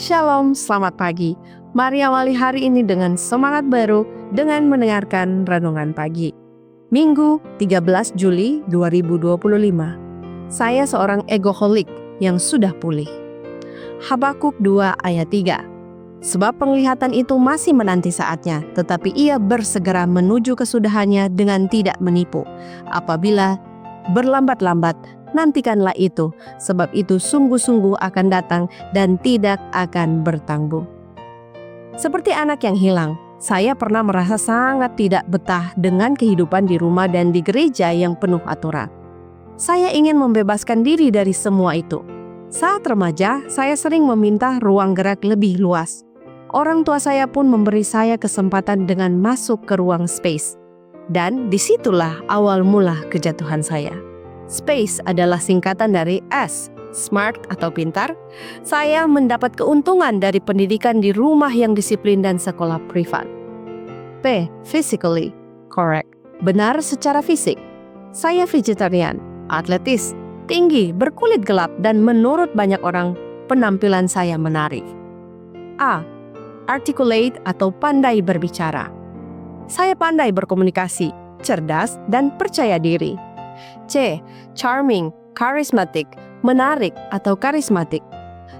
Shalom, selamat pagi. Mari awali hari ini dengan semangat baru dengan mendengarkan Renungan Pagi. Minggu 13 Juli 2025. Saya seorang egoholik yang sudah pulih. Habakuk 2 ayat 3. Sebab penglihatan itu masih menanti saatnya, tetapi ia bersegera menuju kesudahannya dengan tidak menipu. Apabila berlambat-lambat, nantikanlah itu, sebab itu sungguh-sungguh akan datang dan tidak akan bertanggung. Seperti anak yang hilang, saya pernah merasa sangat tidak betah dengan kehidupan di rumah dan di gereja yang penuh aturan. Saya ingin membebaskan diri dari semua itu. Saat remaja, saya sering meminta ruang gerak lebih luas. Orang tua saya pun memberi saya kesempatan dengan masuk ke ruang space. Dan disitulah awal mula kejatuhan saya. Space adalah singkatan dari S, smart atau pintar. Saya mendapat keuntungan dari pendidikan di rumah yang disiplin dan sekolah privat. P, physically correct, benar secara fisik. Saya vegetarian, atletis, tinggi, berkulit gelap, dan menurut banyak orang, penampilan saya menarik. A, articulate atau pandai berbicara. Saya pandai berkomunikasi, cerdas, dan percaya diri. C, charming, charismatic, menarik atau karismatik.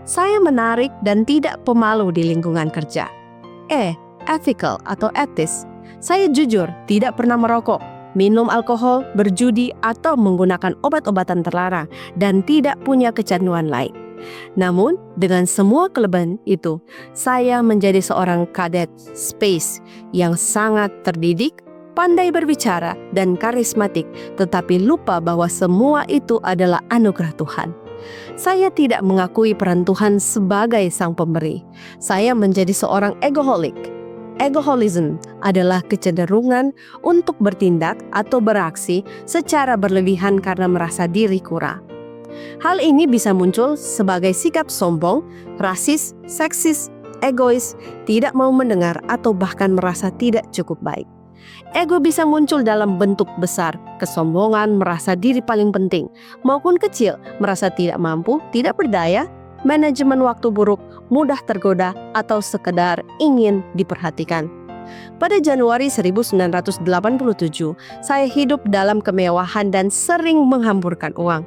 Saya menarik dan tidak pemalu di lingkungan kerja. E, ethical atau etis. Saya jujur, tidak pernah merokok, minum alkohol, berjudi, atau menggunakan obat-obatan terlarang, dan tidak punya kecanduan lain. Namun, dengan semua kelebihan itu, saya menjadi seorang kadet space yang sangat terdidik, pandai berbicara, dan karismatik, tetapi lupa bahwa semua itu adalah anugerah Tuhan. Saya tidak mengakui peran Tuhan sebagai sang pemberi. Saya menjadi seorang egoholik. Egoholism adalah kecenderungan untuk bertindak atau beraksi secara berlebihan karena merasa diri kurang. Hal ini bisa muncul sebagai sikap sombong, rasis, seksis, egois, tidak mau mendengar, atau bahkan merasa tidak cukup baik. Ego bisa muncul dalam bentuk besar, kesombongan, merasa diri paling penting, maupun kecil, merasa tidak mampu, tidak berdaya, manajemen waktu buruk, mudah tergoda, atau sekedar ingin diperhatikan. Pada Januari 1987, saya hidup dalam kemewahan dan sering menghamburkan uang.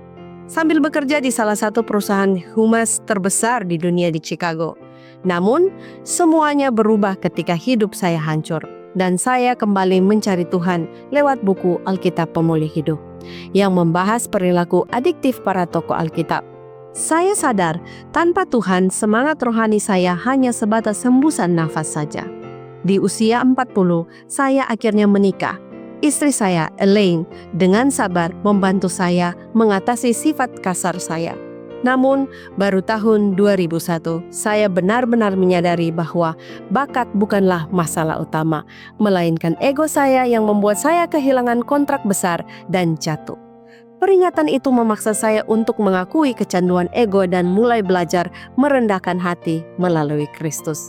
Sambil bekerja di salah satu perusahaan humas terbesar di dunia di Chicago. Namun, semuanya berubah ketika hidup saya hancur. Dan saya kembali mencari Tuhan lewat buku Alkitab Pemulih Hidup yang membahas perilaku adiktif para tokoh Alkitab. Saya sadar tanpa Tuhan semangat rohani saya hanya sebatas hembusan nafas saja. Di usia 40, saya akhirnya menikah. Istri saya, Elaine, dengan sabar membantu saya mengatasi sifat kasar saya. Namun, baru tahun 2001, saya benar-benar menyadari bahwa bakat bukanlah masalah utama, melainkan ego saya yang membuat saya kehilangan kontrak besar dan jatuh. Peringatan itu memaksa saya untuk mengakui kecanduan ego dan mulai belajar merendahkan hati melalui Kristus.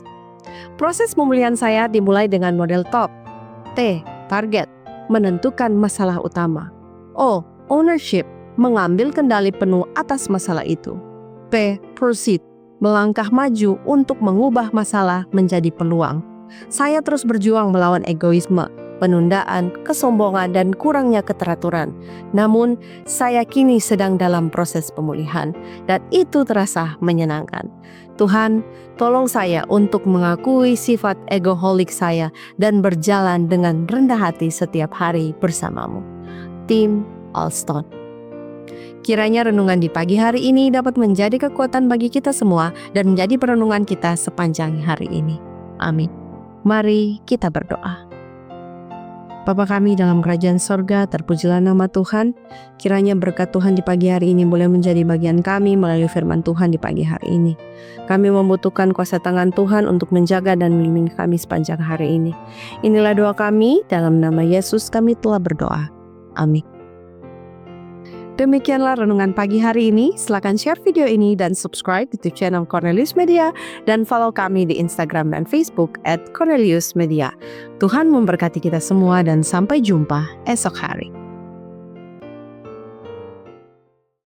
Proses pemulihan saya dimulai dengan model top. T, target, menentukan masalah utama. O, ownership, mengambil kendali penuh atas masalah itu. P, proceed, melangkah maju untuk mengubah masalah menjadi peluang. Saya terus berjuang melawan egoisme, penundaan, kesombongan, dan kurangnya keteraturan. Namun, saya kini sedang dalam proses pemulihan, dan itu terasa menyenangkan. Tuhan, tolong saya untuk mengakui sifat egoholik saya dan berjalan dengan rendah hati setiap hari bersamamu. Tim Alston. Kiranya renungan di pagi hari ini dapat menjadi kekuatan bagi kita semua dan menjadi perenungan kita sepanjang hari ini. Amin. Mari kita berdoa. Bapa kami dalam kerajaan sorga, terpujilah nama Tuhan. Kiranya berkat Tuhan di pagi hari ini boleh menjadi bagian kami melalui firman Tuhan di pagi hari ini. Kami membutuhkan kuasa tangan Tuhan untuk menjaga dan melindungi kami sepanjang hari ini. Inilah doa kami, dalam nama Yesus kami telah berdoa. Amin. Demikianlah renungan pagi hari ini. Silakan share video ini dan subscribe di channel Cornelius Media dan follow kami di Instagram dan Facebook @corneliusmedia. Tuhan memberkati kita semua dan sampai jumpa esok hari.